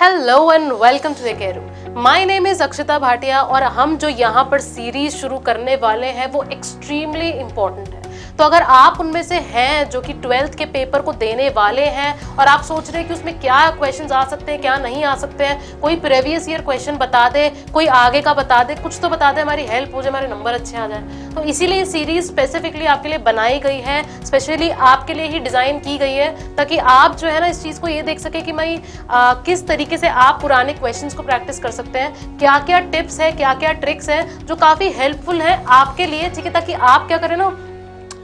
Hello and welcome to एकेरू। My name is Akshita Bhatia और हम जो यहाँ पर सीरीज शुरू करने वाले हैं वो एक्सट्रीमली इम्पोर्टेंट है। तो अगर आप उनमें से हैं जो कि 12th के पेपर को देने वाले हैं और आप सोच रहे हैं कि उसमें क्या क्वेश्चंस आ सकते हैं क्या नहीं आ सकते हैं, कोई प्रीवियस ईयर क्वेश्चन बता दे, कोई आगे का बता दे, कुछ तो बता दे, हमारी हेल्प हो जाए, हमारे नंबर अच्छे आ जाए, तो इसीलिए सीरीज स्पेसिफिकली आपके लिए बनाई गई है, स्पेशली आपके लिए ही डिजाइन की गई है ताकि आप जो है ना इस चीज को ये देख सके कि भाई किस तरीके से आप पुराने क्वेश्चंस को प्रैक्टिस कर सकते हैं, क्या क्या टिप्स है, क्या क्या ट्रिक्स है जो काफी हेल्पफुल है आपके लिए, ठीक है, ताकि आप क्या करें ना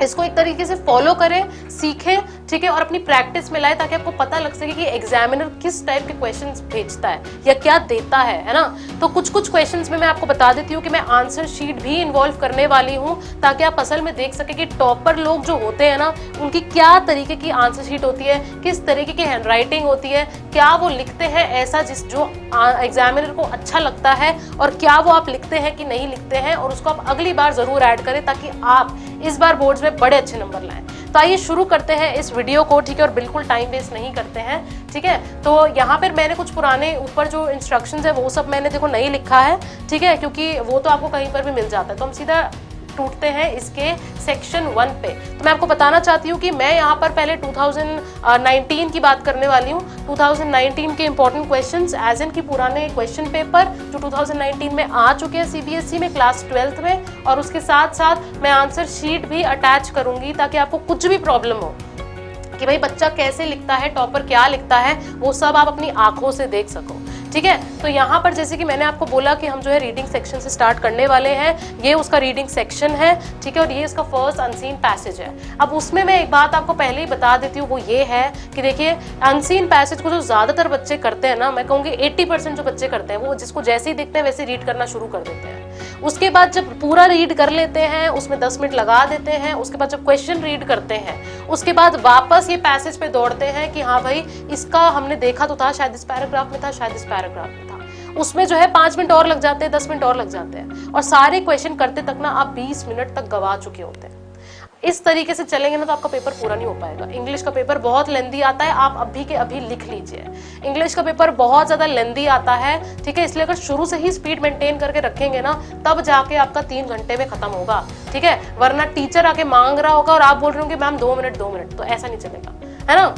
इसको एक तरीके से फॉलो करें, सीखें, ठीक है, और अपनी प्रैक्टिस में लाए ताकि आपको पता लग सके कि एग्जामिनर किस टाइप के क्वेश्चंस भेजता है या क्या देता है ना। तो कुछ कुछ क्वेश्चंस में मैं आपको बता देती हूँ कि मैं आंसर शीट भी इन्वॉल्व करने वाली हूँ ताकि आप असल में देख सके कि टॉपर लोग जो होते हैं ना उनकी क्या तरीके की आंसर शीट होती है, किस तरीके की हैंड राइटिंग होती है, क्या वो लिखते हैं ऐसा जो एग्जामिनर को अच्छा लगता है और क्या वो आप लिखते हैं कि नहीं लिखते हैं, और उसको आप अगली बार जरूर ऐड करें ताकि आप इस बार बोर्ड्स में बड़े अच्छे नंबर लाएं। तो आइए शुरू करते हैं इस वीडियो को, ठीक है, और बिल्कुल टाइम वेस्ट नहीं करते हैं, ठीक है। तो यहाँ पर मैंने कुछ पुराने ऊपर जो इंस्ट्रक्शंस है वो सब मैंने देखो नहीं लिखा है, ठीक है, क्योंकि वो तो आपको कहीं पर भी मिल जाता है। तो हम सीधा टूटते हैं इसके सेक्शन 1 पे। तो मैं आपको बताना चाहती हूँ कि मैं यहाँ पर पहले 2019 की बात करने वाली हूँ। 2019 के इंपॉर्टेंट क्वेश्चंस एज इन की पुराने क्वेश्चन पेपर जो 2019 में आ चुके हैं सीबीएसई में क्लास 12th में, और उसके साथ साथ मैं आंसर शीट भी अटैच करूंगी ताकि आपको कुछ भी प्रॉब्लम हो कि भाई बच्चा कैसे लिखता है, टॉपर क्या लिखता है, वो सब आप अपनी आंखों से देख सको, ठीक है। तो यहाँ पर जैसे कि मैंने आपको बोला कि हम जो है रीडिंग सेक्शन से स्टार्ट करने वाले हैं, ये उसका रीडिंग सेक्शन है, ठीक है, और ये इसका फर्स्ट अनसीन पैसेज है। अब उसमें मैं एक बात आपको पहले ही बता देती हूँ, वो ये है कि देखिए अनसीन पैसेज को जो ज्यादातर बच्चे करते हैं ना, मैं कहूँगी 80% जो बच्चे करते हैं वो जिसको जैसे ही देखते हैं वैसे रीड करना शुरू कर देते हैं। उसके बाद जब पूरा रीड कर लेते हैं उसमें 10 मिनट लगा देते हैं, उसके बाद जब क्वेश्चन रीड करते हैं उसके बाद वापस ये पैसेज पे दौड़ते हैं कि हाँ भाई इसका हमने देखा तो था, शायद इस पैराग्राफ में था, शायद इस पैराग्राफ में था, उसमें जो है 5 मिनट और लग जाते हैं, 10 मिनट और लग जाते हैं, और सारे क्वेश्चन करते तक ना आप 20 मिनट तक गवा चुके होते हैं। इस तरीके से चलेंगे ना तो आपका पेपर पूरा नहीं हो पाएगा। इंग्लिश का पेपर बहुत लेंदी आता है, आप अभी के अभी लिख लीजिए, इंग्लिश का पेपर बहुत ज्यादा लेंदी आता है, ठीक है, इसलिए अगर शुरू से ही स्पीड मेंटेन करके रखेंगे ना तब जाके आपका 3 घंटे में खत्म होगा, ठीक है, वरना टीचर आके मांग रहा होगा और आप बोल रहे होंगे मैम 2 मिनट 2 मिनट, तो ऐसा नहीं चलेगा, है ना।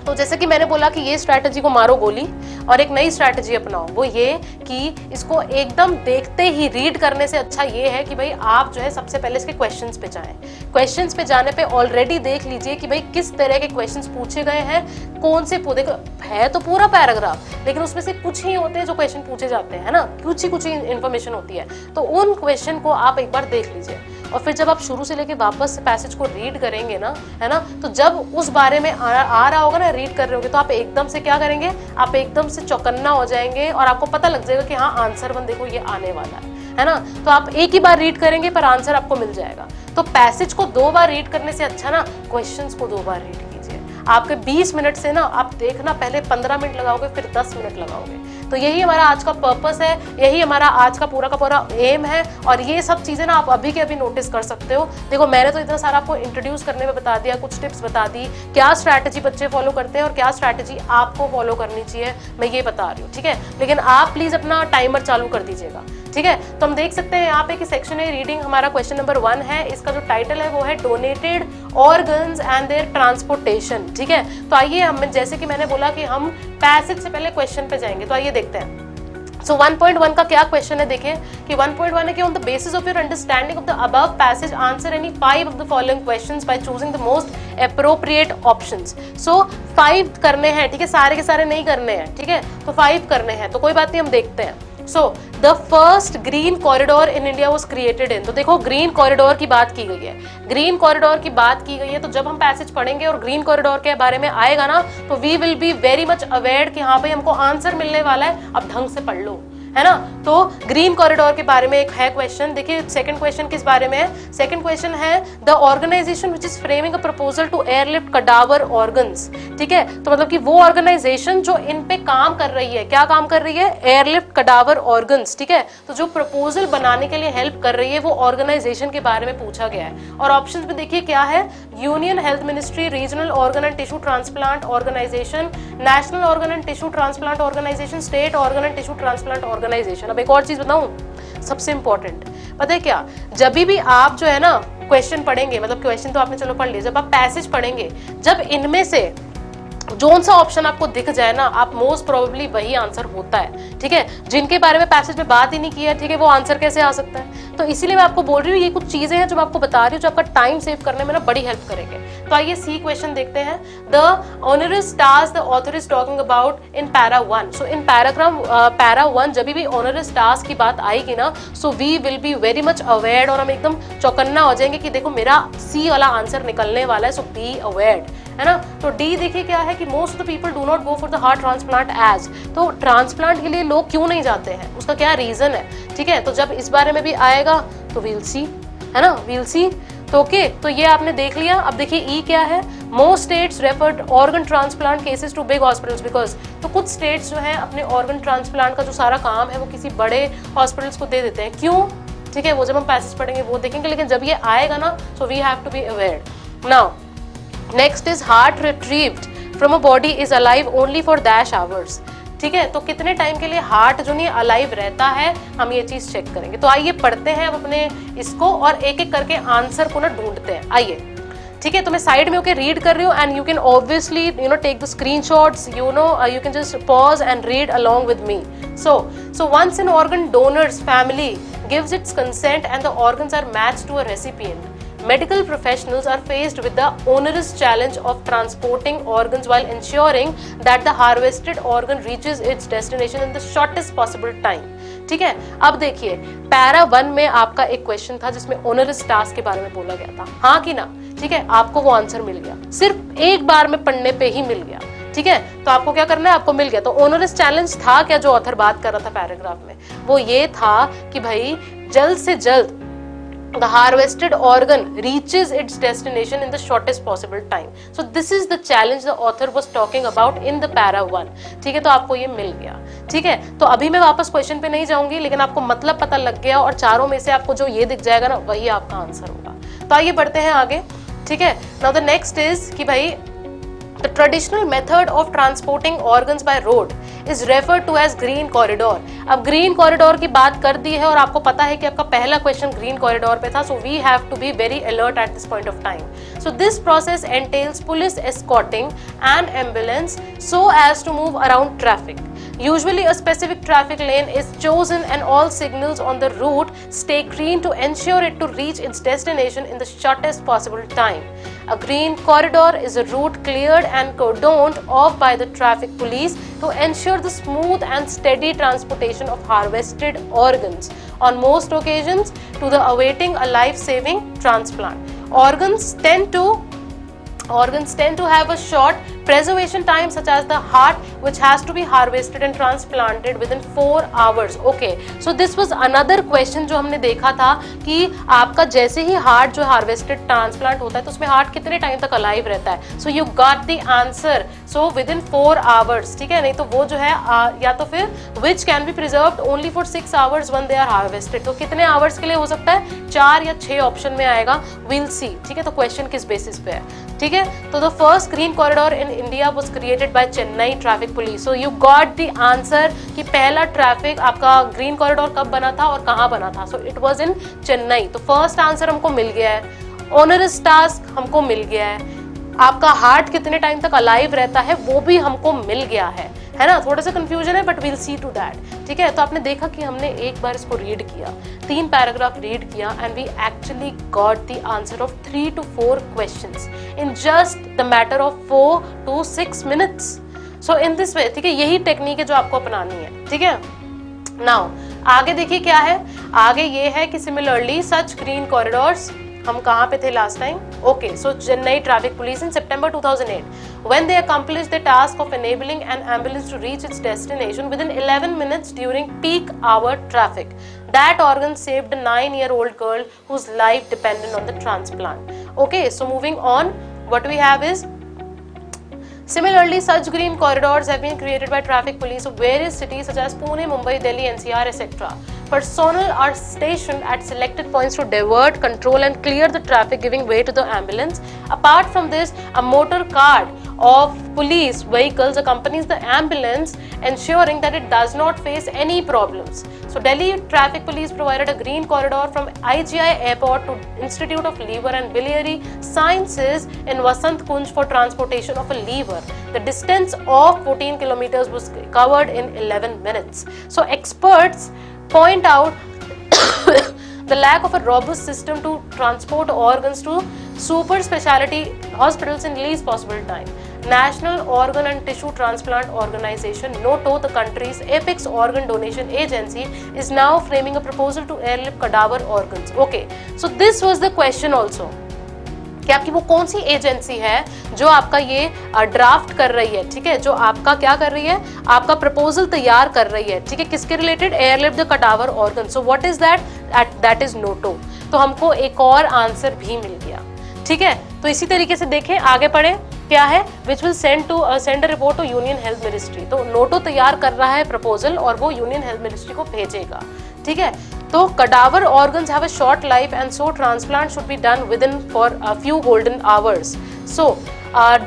तो जैसे कि मैंने बोला कि ये स्ट्रैटेजी को मारो गोली और एक नई स्ट्रैटेजी अपनाओ, वो ये कि इसको एकदम देखते ही रीड करने से अच्छा ये है कि भाई आप जो है सबसे पहले इसके क्वेश्चंस पे जाएं। क्वेश्चंस पे जाने पे ऑलरेडी देख लीजिए कि भाई किस तरह के क्वेश्चंस पूछे गए हैं, कौन से देखो है तो पूरा पैराग्राफ लेकिन उसमें से कुछ ही होते हैं जो क्वेश्चन पूछे जाते हैं ना, कुछ ही इन्फॉर्मेशन होती है, तो उन क्वेश्चन को आप एक बार देख लीजिए और फिर जब आप शुरू से लेके वापस से पैसेज को रीड करेंगे ना, है ना, तो जब उस बारे में आ रहा होगा ना, रीड कर रहे होगे, तो आप एकदम से क्या करेंगे, आप एकदम से चौकन्ना हो जाएंगे और आपको पता लग जाएगा कि हाँ आंसर 1 देखो ये आने वाला है ना। तो आप एक ही बार रीड करेंगे पर आंसर आपको मिल जाएगा। तो पैसेज को 2 बार रीड करने से अच्छा ना क्वेश्चंस को 2 बार रीड कीजिए। आपके 20 मिनट से ना आप देखना पहले 15 मिनट लगाओगे फिर 10 मिनट लगाओगे। तो यही हमारा आज का पर्पस है, यही हमारा आज का पूरा एम है, और ये सब चीजें ना आप अभी के अभी नोटिस कर सकते हो। देखो मैंने तो इतना सारा आपको इंट्रोड्यूस करने में बता दिया, कुछ टिप्स बता दी, क्या स्ट्रैटेजी बच्चे फॉलो करते हैं और क्या स्ट्रैटेजी आपको फॉलो करनी चाहिए, मैं ये बता रही हूँ, ठीक है। लेकिन आप प्लीज अपना टाइमर चालू कर दीजिएगा, ठीक है। तो हम देख सकते हैं यहाँ पे कि सेक्शन है रीडिंग, हमारा क्वेश्चन नंबर 1 है, इसका जो टाइटल है वो है donated organs and their transportation, ठीक है। तो आइए हम जैसे कि मैंने बोला कि हम पैसेज से पहले क्वेश्चन पे जाएंगे, तो आइए देखते हैं। सो 1.1 का क्या क्वेश्चन है, देखिए कि 1.1 है कि on the basis of your understanding of the above passage answer any 5 of the following questions by choosing the most appropriate options. So 5 करने हैं, ठीक है, सारे के सारे नहीं करने हैं, ठीक है, तो 5 करने हैं, तो कोई बात नहीं, हम देखते हैं। So the first green corridor in India was created in, तो देखो ग्रीन कॉरिडोर की बात की गई है, ग्रीन कॉरिडोर की बात की गई है, तो जब हम पैसेज पढ़ेंगे और ग्रीन कॉरिडोर के बारे में आएगा ना तो we will be very much aware कि हाँ भाई हमको आंसर मिलने वाला है, अब ढंग से पढ़ लो, है ना। तो ग्रीन कॉरिडोर के बारे में एक है क्वेश्चन। देखिए सेकंड क्वेश्चन किस बारे में है, सेकंड क्वेश्चन है the organisation which is framing a proposal to airlift cadaver organs. ठीक है, तो मतलब कि वो ऑर्गेनाइजेशन जो इन पे काम कर रही है, क्या काम कर रही है, एयरलिफ्ट कडावर ऑर्गन्स। ठीक है, तो जो प्रपोजल बनाने के लिए हेल्प कर रही है वो ऑर्गेनाइजेशन के बारे में पूछा गया है। और ऑप्शंस में देखिए क्या है, union health ministry, regional organ and tissue transplant organisation, national organ and tissue transplant organisation, state organ and tissue transplant organisation. अब एक और चीज बताऊं, सबसे इंपॉर्टेंट पता है क्या, जब भी आप जो है ना क्वेश्चन पढ़ेंगे, मतलब क्वेश्चन तो आपने चलो पढ़ लिया, जब आप पैसेज पढ़ेंगे, जब इनमें से जोन सा ऑप्शन आपको दिख जाए ना, आप मोस्ट प्रोबेबली वही आंसर होता है। ठीक है, जिनके बारे में पैसेज में बात ही नहीं की है, ठीक है, वो आंसर कैसे आ सकता है। तो इसीलिए मैं आपको बोल रही हूँ ये कुछ चीजें हैं जो मैं आपको बता रही हूँ जो आपका टाइम सेव करने में ना बड़ी हेल्प करेंगे। तो आइए सी क्वेश्चन देखते हैं। The onerous task the author is talking about in para 1। So in para 1 जब भी ऑनरस टास्क की बात आएगी ना, so we will be very much aware, और हम एकदम चौकन्ना हो जाएंगे कि देखो मेरा सी वाला आंसर निकलने वाला है, सो बी अवेयर, है ना। तो डी देखिए क्या है कि most of the people do not go for the heart transplant age. तो ट्रांसप्लांट के लिए लोग क्यों नहीं जाते हैं, उसका क्या रीजन है। ठीक है, तो जब इस बारे में भी आएगा तो वील सी, है ना, वील सी। तो ओके, तो ये आपने देख लिया। अब देखिए ई क्या है, most states referred organ transplant cases to big hospitals because. तो कुछ स्टेट्स जो है अपने ऑर्गन ट्रांसप्लांट का जो सारा काम है वो किसी बड़े हॉस्पिटल्स को दे देते हैं, क्यों। ठीक है, वो जब हम पैसेज पढ़ेंगे वो देखेंगे, लेकिन जब ये आएगा ना, so we have to be aware. Now next is heart retrieved from a body is alive only for dash hours. ठीक है, तो कितने टाइम के लिए हार्ट जो नहीं अलाइव रहता है, हम ये चीज चेक करेंगे। तो आइए पढ़ते हैं अब अपने इसको और एक एक करके आंसर को ना ढूंढते हैं। आइए, ठीक है, तो मैं साइड में होके रीड कर रही हूँ and you can obviously take the screenshots, you can just pause and read along with me. So once an organ donor's family gives its consent and the organs are matched to a recipient, medical professionals are faced with the onerous challenge of transporting organs while ensuring that the harvested organ reaches its destination in the shortest possible time। ठीक है, अब देखिए para 1 में आपका एक question था जिसमें onerous task के बारे में बोला गया था, हाँ कि ना। ठीक है, आपको वो आंसर मिल गया, सिर्फ एक बार में पढ़ने पे ही मिल गया। ठीक है, तो आपको क्या करना है, आपको मिल गया। तो ओनरस चैलेंज था क्या जो ऑथर बात कर रहा था पैराग्राफ में, वो ये था कि भाई जल्द से जल्द the harvested organ reaches its destination in the shortest possible time. So this is the challenge the author was talking about in the para 1। ठीक है, तो आपको ये मिल गया। ठीक है, तो अभी मैं वापस क्वेश्चन पे नहीं जाऊंगी, लेकिन आपको मतलब पता लग गया और चारों में से आपको जो ये दिख जाएगा ना वही आपका आंसर होगा। तो आइए बढ़ते हैं आगे। ठीक है, नाउ द नेक्स्ट इज कि भाई the traditional method of transporting organs by road is referred to as green corridor। अब ग्रीन कॉरिडोर की बात कर दी है और आपको पता है कि आपका पहला क्वेश्चन ग्रीन कॉरिडोर पे था, so we have to be very alert at this point of time। So this process entails police escorting an ambulance so as to move around traffic। Usually a specific traffic lane is chosen and all signals on the route stay green to ensure it to reach its destination in the shortest possible time। A green corridor is a route cleared and cordoned off by the traffic police to ensure the smooth and steady transportation of harvested organs, on most occasions to the awaiting a life-saving transplant। Organs tend to have a short preservation time such as the heart which has to be harvested and transplanted within 4 hours। Okay, so this was another question जो हमने देखा था कि आपका जैसे ही heart जो harvested transplant होता है तो उसमें हार्ट कितने टाइम तक अलाइव रहता है। So you got the answer, so with in 4 hours। ठीक है, नहीं तो वो जो है या तो फिर which can be preserved only for 6 hours when they are harvested। तो कितने आवर्स के लिए हो सकता है, 4 या 6 ऑप्शन में आएगा, विल सी। ठीक है, तो क्वेश्चन किस बेसिस पे है। ठीक है, तो the first green corridor in India was created by Chennai traffic police. So you got the answer कि पहला ट्रैफिक आपका ग्रीन कॉरिडोर कब बना था और कहाँ बना था। So it was in Chennai. तो फर्स्ट आंसर हमको मिल गया है, ऑनरस टास्क हमको मिल गया है, आपका हार्ट कितने टाइम तक अलाइव रहता है वो भी हमको मिल गया है ना। थोड़ा सा कंफ्यूजन है but we'll see to that. ठीक है, तो आपने देखा कि हमने एक बार इसको रीड किया, 3 पैराग्राफ रीड किया and we actually got the answer of 3 to 4 questions in just the matter of 4 to 6 minutes। So in this way, ठीक है, यही टेक्निक है जो आपको अपनानी है। ठीक है, नाउ आगे देखिए क्या है, आगे ये है कि सिमिलरली सच ग्रीन कॉरिडोर्स, हम कहाँ पे थे last time. Okay, so Chennai traffic police in September 2008 when they accomplished the task of enabling an ambulance to reach its destination within 11 minutes during peak hour traffic. That organ saved a 9-year-old girl whose life depended on the transplant. Okay, so moving on, what we have is, similarly, such green corridors have been created by traffic police of various cities such as Pune, Mumbai, Delhi, NCR, etc. Personnel are stationed at selected points to divert, control and clear the traffic, giving way to the ambulance. Apart from this, a motor card of police vehicles accompanies the ambulance, ensuring that it does not face any problems. So Delhi Traffic Police provided a green corridor from IGI Airport to Institute of Liver and Biliary Sciences in Vasant Kunj for transportation of a liver. The distance of 14 kilometers was covered in 11 minutes. So experts point out the lack of a robust system to transport organs to super specialty hospitals in least possible time. National Organ and Tissue Transplant Organization, NATO, the country's apex organ donation agency, is now framing a proposal to airlift cadaver organs. Okay, so this was the question also, कि आपकी वो कौन सी agency है जो आपका ये draft कर रही है, ठीक है, जो आपका क्या कर रही है, आपका प्रपोजल तैयार कर रही है, ठीक है, किसके related, airlift the cadaver organ. So what is that, that is NOTTO. तो हमको एक और आंसर भी मिल गया, ठीक है. तो इसी तरीके से देखें, आगे पढ़े, क्या है, which will send a report to union health ministry. तो नोटो तैयार कर रहा है प्रपोजल और वो यूनियन हेल्थ मिनिस्ट्री को भेजेगा, ठीक है. तो cadaver organs have a short life and so transplant should be done within for a few golden hours. So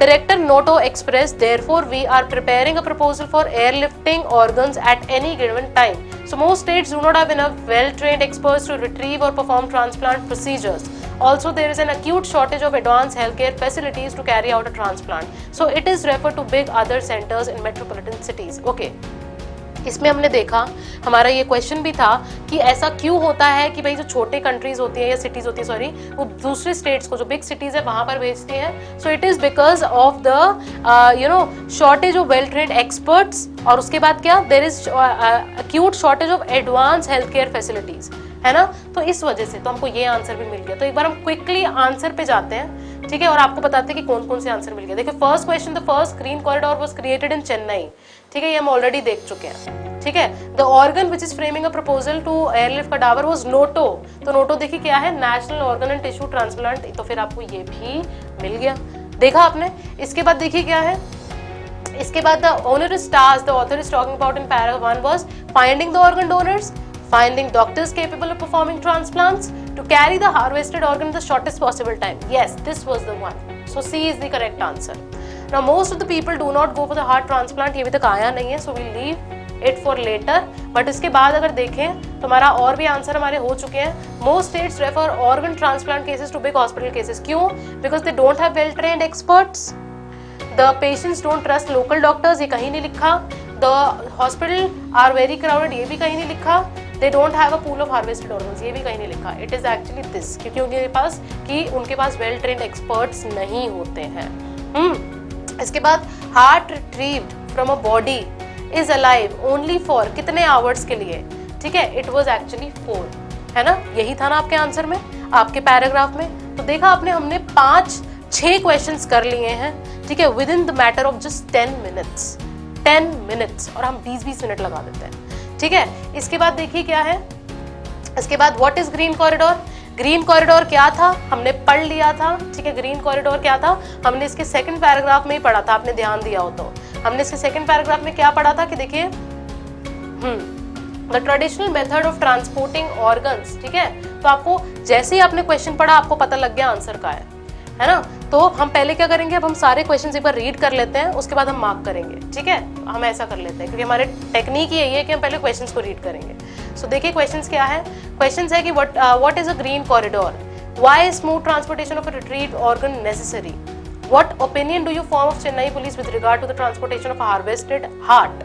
Director Noto expressed, therefore we are preparing a proposal for airlifting organs at any given time. So most states do not have enough well-trained experts to retrieve or perform transplant procedures. Also there is an acute shortage of advanced healthcare facilities to carry out a transplant. So it is referred to big other centers in metropolitan cities. Okay. इसमें हमने देखा, हमारा ये question भी था कि ऐसा क्यों होता है कि भाई जो छोटे कंट्रीज होती है या सिटीज होती है, सॉरी, वो दूसरे स्टेट्स को, जो बिग सिटीज है वहां पर भेजती हैं. So it is because of the shortage of well trained experts, और उसके बाद क्या, there is acute shortage of advance health care facilities, है ना. तो इस वजह से तो हमको ये आंसर भी मिल गया. तो एक बार हम क्विकली आंसर पे जाते हैं, ठीक है, और आपको बताते हैं कि कौन कौन से आंसर मिल गए. देखिए, first question, the first green corridor was created in Chennai, ठीक है, ये हम ऑलरेडी देख चुके हैं, ठीक है. The organ which is framing a proposal to airlift cadaver was NOTTO. तो नोटो देखिए क्या है, national organ and tissue transplant. तो फिर आपको ये भी मिल गया, देखा आपने. इसके बाद देखिए क्या है, इसके बाद the onerous task the author is talking about in paragraph 1 was finding the organ donors, finding doctors capable of performing transplants, to carry the harvested organ in the shortest possible time. Yes, this was the one. So C is the correct answer. Now most of the people do not go for the heart transplant. ये भी तक आया नहीं है, so we'll leave it for later. But इसके बाद अगर देखें तो हमारा और भी आंसर हमारे हो चुके हैं. Most states refer organ transplant cases to big hospital cases. क्यों? Because they don't have well trained experts. The patients don't trust local doctors. ये कहीं नहीं लिखा. The hospital are very crowded. ये भी कहीं नहीं लिखा. They don't have a pool of harvested organs. ये भी कहीं नहीं लिखा. It is actually this, क्योंकि उनके पास well trained experts नहीं होते हैं. इसके बाद heart retrieved from a body is alive only for कितने hours के लिए, ठीक है. It was actually 4, है ना. यही था ना आपके आंसर में, आपके पैराग्राफ में. तो देखा आपने, हमने 5-6 क्वेश्चंस कर लिए हैं, ठीक है, with in the matter of just 10 minutes, और हम 20-20 मिनट लगा देते हैं, ठीक है. इसके बाद देखिए क्या है, इसके बाद what is green corridor. Green corridor क्या था हमने पढ़ लिया था, ठीक है. ग्रीन कॉरिडोर क्या था, हमने इसके सेकंड पैराग्राफ में ही पढ़ा था, आपने ध्यान दिया हो तो. हमने इसके सेकंड पैराग्राफ में क्या पढ़ा था कि देखिए, the traditional method of transporting organs, ठीक है. तो आपको जैसे ही आपने क्वेश्चन पढ़ा आपको पता लग गया आंसर का है ना. तो हम पहले क्या करेंगे, अब हम सारे क्वेश्चंस एक बार रीड कर लेते हैं, उसके बाद हम मार्क करेंगे, ठीक है. हम ऐसा कर लेते हैं क्योंकि हमारे टेक्निक यही है कि हम पहले क्वेश्चंस को रीड करेंगे. सो देखिए क्वेश्चंस क्या है. क्वेश्चंस है कि what is a green corridor, why smooth transportation of a retrieved organ necessary, what opinion do you form of Chennai police with regard to the transportation of harvested heart,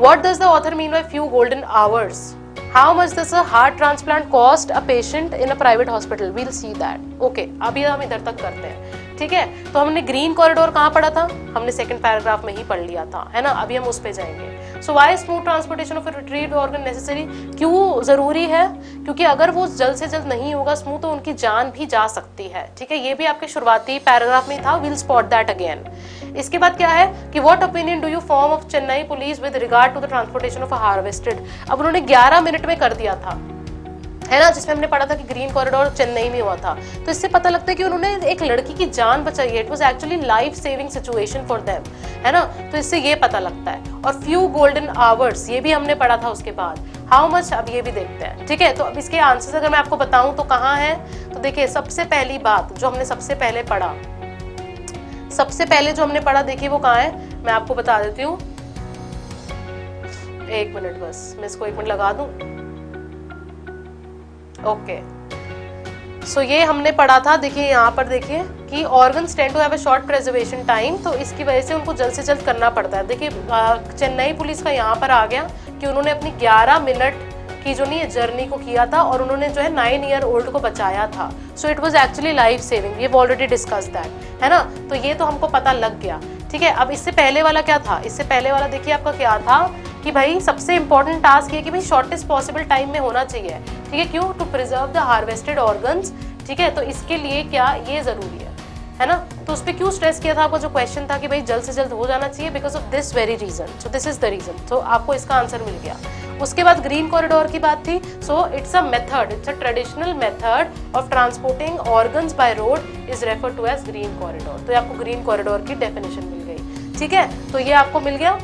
what does the author mean by few golden hours, how much does a heart transplant cost a patient in a private hospital, we'll see that. Okay, अभी हम इधर तक करते हैं, ठीक है. तो हमने ग्रीन कॉरिडोर कहाँ पढ़ा था, हमने सेकंड पैराग्राफ में ही पढ़ लिया था, है ना. अभी हम उस पे जाएंगे. So why smooth transportation of a retrieved organ necessary, क्यों जरूरी है, क्योंकि अगर वो जल्द से जल्द नहीं होगा स्मूथ तो उनकी जान भी जा सकती है, ठीक है. ये भी आपके शुरुआती पैराग्राफ में था, we'll spot that again. इसके बाद क्या है कि what opinion do you form of Chennai police with regard to the transportation of harvested. अब उन्होंने 11 मिनट में कर दिया था, है ना, जिसमें हमने पढ़ा था कि ग्रीन कॉरिडोर चेन्नई में हुआ था। तो इससे पता लगता है कि उन्होंने एक लड़की की जान बचाई है। It was actually life saving situation for them, है ना। तो इससे ये पता लगता है। और फ्यू गोल्डन आवर्स, ये भी हमने पढ़ा था उसके बाद। हाउ मच, अब ये भी देखते हैं, ठीक है। तो अब इसके आंसर्स अगर मैं आपको बताऊं तो कहाँ है, तो देखिए सबसे पहली बात जो हमने सबसे पहले पढ़ा, देखिए वो कहाँ है, मैं आपको बता देती हूँ। एक मिनट बस, मैं इसको 1 मिनट लगा दूं। ओके, सो ये हमने पढ़ा था। देखिए यहाँ पर देखिए कि organs tend to have a short preservation time, तो इसकी वजह से उनको जल्द से जल्द करना पड़ता है। देखिए चेन्नई पुलिस का यहाँ पर आ गया कि उन्होंने अपनी 11 मिनट की जो नहीं जर्नी को किया था और उन्होंने जो है 9 ईयर ओल्ड को बचाया था। So it was actually life saving, we have already discuss that, है ना। तो ये तो हमको पता लग गया, ठीक है। अब इससे पहले वाला क्या था, इससे पहले वाला देखिए आपका क्या था कि भाई सबसे इंपॉर्टेंट टास्क ये कि भाई शॉर्टेस्ट पॉसिबल टाइम में होना चाहिए, ठीक है। क्यों, to preserve the harvested organs, ठीक है। तो इसके लिए क्या ये जरूरी है ना। तो उस पर क्यों स्ट्रेस किया था, आपको जो क्वेश्चन था कि भाई जल्द से जल्द हो जाना चाहिए, because of this very reason. So this is the reason, तो आपको इसका आंसर मिल गया। उसके बाद ग्रीन कॉरिडोर की बात थी। So it's a method, it's a traditional method of transporting organs by road is refer to as green corridor. तो आपको ग्रीन कॉरिडोर की डेफिनेशन मिल गई, ठीक है। तो ये आपको मिल गया।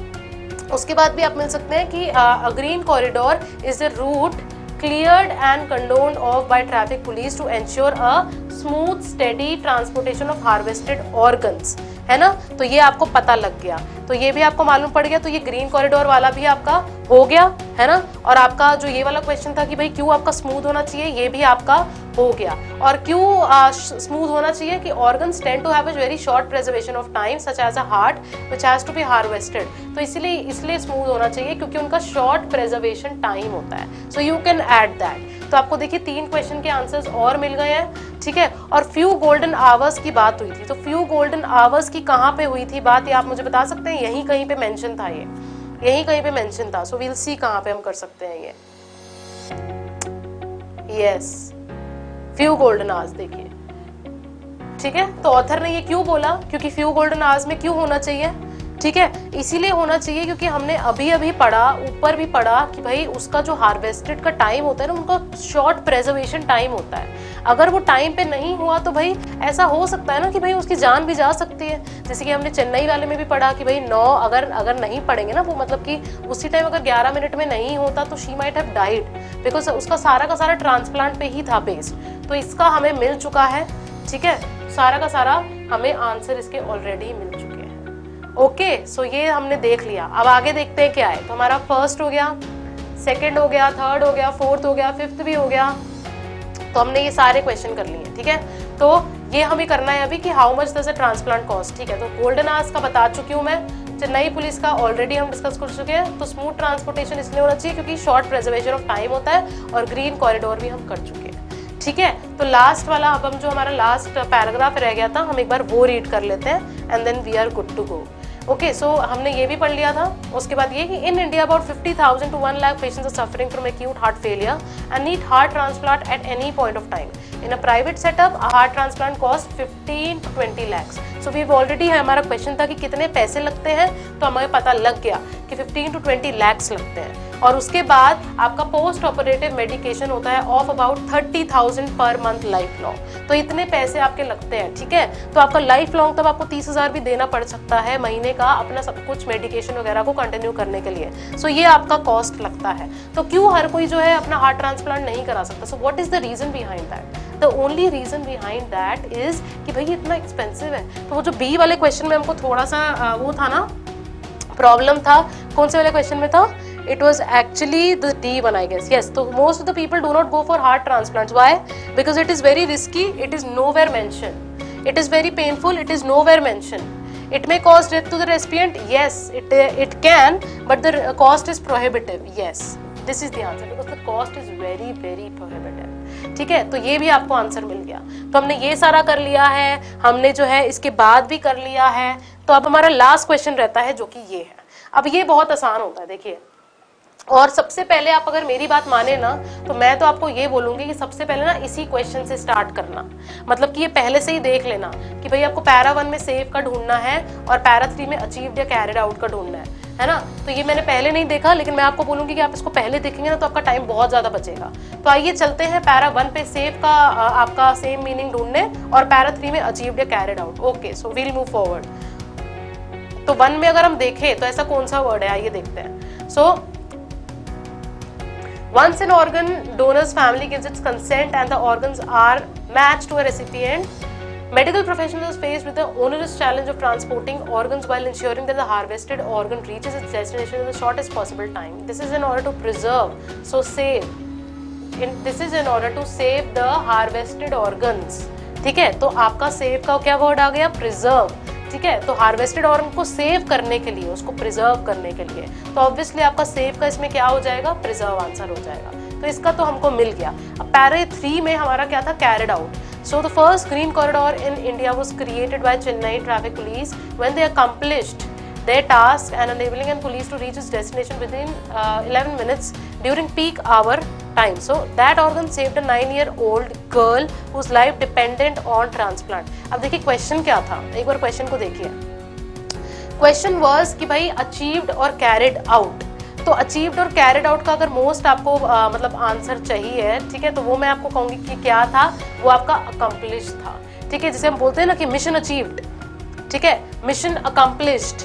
उसके बाद भी आप मिल सकते हैं कि green corridor is the route cleared and condoned off by traffic police to ensure a smooth steady transportation of harvested organs, है ना। तो ये आपको पता लग गया, तो ये भी आपको मालूम पड़ गया। तो ये ग्रीन कॉरिडोर वाला भी आपका हो गया, है ना। और आपका जो ये वाला क्वेश्चन था कि भाई क्यों आपका स्मूथ होना चाहिए, ये भी आपका हो गया। और क्यों स्मूथ होना चाहिए कि organs tend to have a very short preservation of time such as a heart which has to be harvested. तो इसलिए स्मूथ होना चाहिए क्योंकि उनका शॉर्ट प्रिजर्वेशन टाइम होता है। So you can add that. तो आपको देखिए 3 क्वेश्चन के आंसर्स और मिल गए हैं, ठीक है। और फ्यू गोल्डन आवर्स की बात हुई थी, तो फ्यू गोल्डन आवर्स की कहाँ पे हुई थी बात, ये आप मुझे बता सकते हैं। यहीं कहीं पे मेंशन था, ये यहीं कहीं पे मेंशन था। सो वील सी कहाँ पे हम कर सकते हैं ये। यस, फ्यू गोल्डन आवर्स, देखिए, ठीक है। तो ऑथर ने ये क्यों बोला, क्योंकि फ्यू गोल्डन आवर्स में क्यों होना चाहिए, ठीक है। इसीलिए होना चाहिए क्योंकि हमने अभी पढ़ा, ऊपर भी पढ़ा कि भाई उसका जो हार्वेस्टेड का टाइम होता है ना, उनका शॉर्ट प्रिजर्वेशन टाइम होता है। अगर वो टाइम पे नहीं हुआ तो भाई ऐसा हो सकता है ना कि भाई उसकी जान भी जा सकती है। जैसे कि हमने चेन्नई वाले में भी पढ़ा कि भाई 9 अगर नहीं पढ़ेंगे ना वो, मतलब कि उसी टाइम अगर 11 मिनट में नहीं होता तो she might have died, because उसका सारा का सारा ट्रांसप्लांट पे ही था बेस्ड। तो इसका हमें मिल चुका है, ठीक है। सारा का सारा हमें आंसर इसके ऑलरेडी मिल चुके हैं। ओके, सो ये हमने देख लिया। अब आगे देखते हैं क्या है। तो हमारा फर्स्ट हो गया, सेकंड हो गया, थर्ड हो गया, फोर्थ हो गया, फिफ्थ भी हो गया। तो हमने ये सारे क्वेश्चन कर लिए, ठीक है। तो ये हमें करना है अभी कि how much does a transplant cost, ठीक है। तो गोल्डन आवर्स का बता चुकी हूँ मैं, चेन्नई पुलिस का ऑलरेडी हम डिस्कस कर चुके हैं। तो स्मूथ ट्रांसपोर्टेशन इसलिए होना चाहिए क्योंकि शॉर्ट प्रिजर्वेशन ऑफ टाइम होता है, और ग्रीन कॉरिडोर भी हम कर चुके हैं, ठीक है। तो लास्ट वाला, अब हम जो हमारा लास्ट पैराग्राफ रह गया था, हम एक बार वो रीड कर लेते हैं and then we are good to go. Okay, so हमने ये भी पढ़ लिया था। उसके बाद ये कि in India about 50,000 to 1 lakh patients are suffering from acute heart failure and need heart transplant at any point of time. In a private setup a heart transplant cost 15 to 20 lakhs। So we already, हमारा question था कि कितने पैसे लगते हैं, तो हमें पता लग गया कि 15 to 20 lakhs लगते हैं। और उसके बाद आपका पोस्ट ऑपरेटिव मेडिकेशन होता है of about 30,000 per month life long. तो इतने पैसे आपके लगते हैं, ठीक है। तो आपका लाइफ लॉन्ग तब आपको 30,000 भी देना पड़ सकता है महीने का, अपना सब कुछ मेडिकेशन वगैरह को कंटिन्यू करने के लिए। सो ये आपका कॉस्ट लगता है। तो क्यों हर कोई जो है अपना हार्ट ट्रांसप्लांट नहीं करा सकता? So what is the reason behind that? The only reason behind that is कि भाई इतना एक्सपेंसिव है। तो वो जो बी वाले क्वेश्चन में हमको थोड़ा सा वो था ना, प्रॉब्लम था। कौन से वाले क्वेश्चन में था? It was actually the D1, I guess. Yes, so most of the people do not go for heart transplants. Why? Because it is very risky. It is nowhere mentioned. It is very painful. It is nowhere mentioned. It may cause death to the recipient. Yes, it can, but the cost is prohibitive. Yes, this is the answer because the cost is very very prohibitive. ठीक है, तो ये भी आपको answer मिल गया। तो हमने ये सारा कर लिया है, हमने जो है इसके बाद भी कर लिया है। तो अब हमारा लास्ट क्वेश्चन रहता है जो कि ये है। अब ये बहुत आसान होता है। देखिए और सबसे पहले आप अगर मेरी बात माने ना, तो मैं तो आपको ये बोलूंगी कि सबसे पहले ना इसी क्वेश्चन से स्टार्ट करना, मतलब कि ये पहले से ही देख लेना कि भाई आपको पैरा 1 में सेव का ढूंढना है और पैरा 3 में अचीव्ड या कैरिड आउट का ढूंढना है ना। तो ये मैंने पहले नहीं देखा, लेकिन मैं आपको बोलूंगी कि आप इसको पहले देखेंगे ना तो आपका टाइम बहुत ज्यादा बचेगा। तो आइए चलते हैं पैरा 1 पे सेव का आपका सेम मीनिंग ढूंढने और पैरा 3 में अचीव्ड या carried out. Okay, so we'll move forward. तो 1 में अगर हम देखें तो ऐसा कौन सा वर्ड है, आइए देखते हैं। सो once an organ donor's family gives its consent and the organs are matched to a recipient, medical professionals faced with the onerous challenge of transporting organs while ensuring that the harvested organ reaches its destination in the shortest possible time. This is in order to preserve, so save. This is in order to save the harvested organs. ठीक है, तो आपका save का क्या word आ गया, preserve. ठीक है, तो हार्वेस्टेड ऑर्गन को सेव करने के लिए, उसको प्रिजर्व करने के लिए, तो ऑब्वियसली आपका सेव का इसमें क्या हो जाएगा, प्रिजर्व आंसर हो जाएगा। तो इसका तो हमको मिल गया। अब पैरा 3 में हमारा क्या था, carried out. So the first green corridor in India was created by Chennai Traffic Police when they accomplished their task and enabling and police to reach its destination within 11 minutes during peak hour time. So that organ saved a 9-year-old girl whose life depended on transplant. अब देखिए question क्या था, एक बार question को देखिए। Question was कि भाई achieved और कैरिड आउट। तो अचीव्ड और कैरिड आउट का अगर मोस्ट आपको मतलब आंसर चाहिए, ठीक है, तो वो मैं आपको कहूंगी कि क्या था, वो आपका अकम्प्लिश था। ठीक है, जिसे हम बोलते हैं ना कि मिशन अचीव्ड, ठीक है, mission accomplished.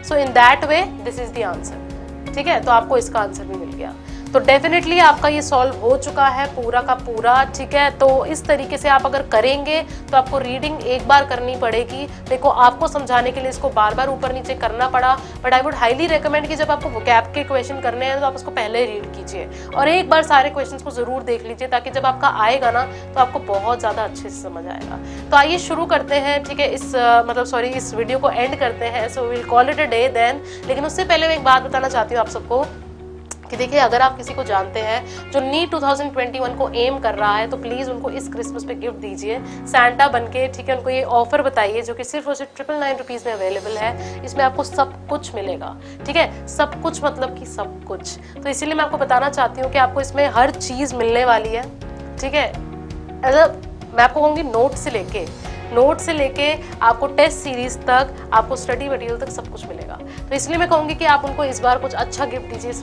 So in that way this is the answer. ठीक है, तो आपको इसका आंसर भी मिल गया। तो डेफिनेटली आपका ये सॉल्व हो चुका है पूरा का पूरा। ठीक है, तो इस तरीके से आप अगर करेंगे तो आपको रीडिंग एक बार करनी पड़ेगी। देखो आपको समझाने के लिए इसको बार बार ऊपर नीचे करना पड़ा, but I would highly recommend कि जब आपको वोकैब के क्वेश्चन करने हैं तो आप उसको पहले रीड कीजिए और एक बार सारे क्वेश्चंस को जरूर देख लीजिए, ताकि जब आपका आएगा ना तो आपको बहुत ज्यादा अच्छे से समझ आएगा। तो आइए शुरू करते हैं। ठीक है, इस वीडियो को एंड करते हैं। So will call it a day then. लेकिन उससे पहले मैं एक बात बताना चाहती हूँ आप सबको कि देखिए, अगर आप किसी को जानते हैं जो नीट 2021 को एम कर रहा है, तो प्लीज उनको इस क्रिसमस पे गिफ्ट दीजिए सैंटा बनके। ठीक है, उनको ये ऑफर बताइए जो कि सिर्फ और सिर्फ 999 रुपीज में अवेलेबल है। इसमें आपको सब कुछ मिलेगा। ठीक है, सब कुछ मतलब कि सब कुछ। तो इसीलिए मैं आपको बताना चाहती हूँ कि आपको इसमें हर चीज मिलने वाली है। ठीक है, मैं आपको कहूँगी नोट से लेके आपको टेस्ट सीरीज तक, आपको स्टडी मटेरियल तक सब कुछ मिलेगा। तो इसलिए मैं कहूँगी कि आप उनको इस बार कुछ अच्छा गिफ्ट दीजिए,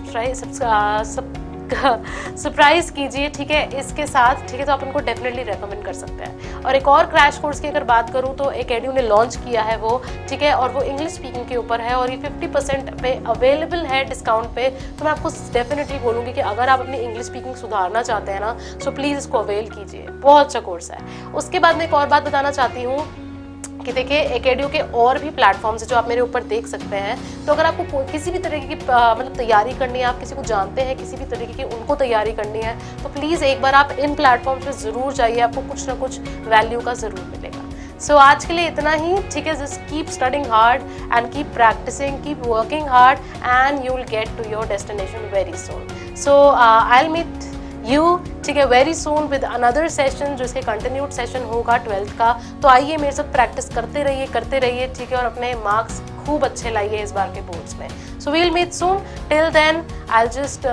सरप्राइज कीजिए। ठीक है, इसके साथ। ठीक है, तो आप उनको डेफिनेटली रेकमेंड कर सकते हैं। और एक और क्रैश कोर्स की अगर बात करूँ तो एकेडमी ने लॉन्च किया है वो। ठीक है, और वो इंग्लिश स्पीकिंग के ऊपर है और ये 50% पे अवेलेबल है डिस्काउंट पे। तो मैं आपको डेफिनेटली बोलूँगी कि अगर आप अपनी इंग्लिश स्पीकिंग सुधारना चाहते हैं ना, सो प्लीज़ इसको अवेल कीजिए। बहुत अच्छा कोर्स है। उसके बाद मैं एक और बात बताना चाहती हूँ कि देखिए, एकेडियो के और भी प्लेटफॉर्म्स है जो आप मेरे ऊपर देख सकते हैं। तो अगर आपको किसी भी तरीके की मतलब तैयारी करनी है, आप किसी को जानते हैं किसी भी तरीके की, उनको तैयारी करनी है, तो प्लीज़ एक बार आप इन प्लेटफॉर्म्स पे ज़रूर जाइए, आपको कुछ ना कुछ वैल्यू का ज़रूर मिलेगा। सो आज के लिए इतना ही। ठीक है, just keep studying hard and keep practising, keep working hard and you will get to your destination very soon. So I will meet you, ठीक है, very soon with another session, जो इसके कंटिन्यूड सेशन होगा 12th का। तो आइए मेरे साथ प्रैक्टिस करते रहिए। ठीक है, और अपने मार्क्स खूब अच्छे लाइए इस बार के बोर्ड्स में। So we will meet soon. Till then I will just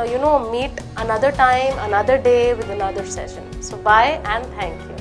meet another time, another day with another session. So bye and thank you.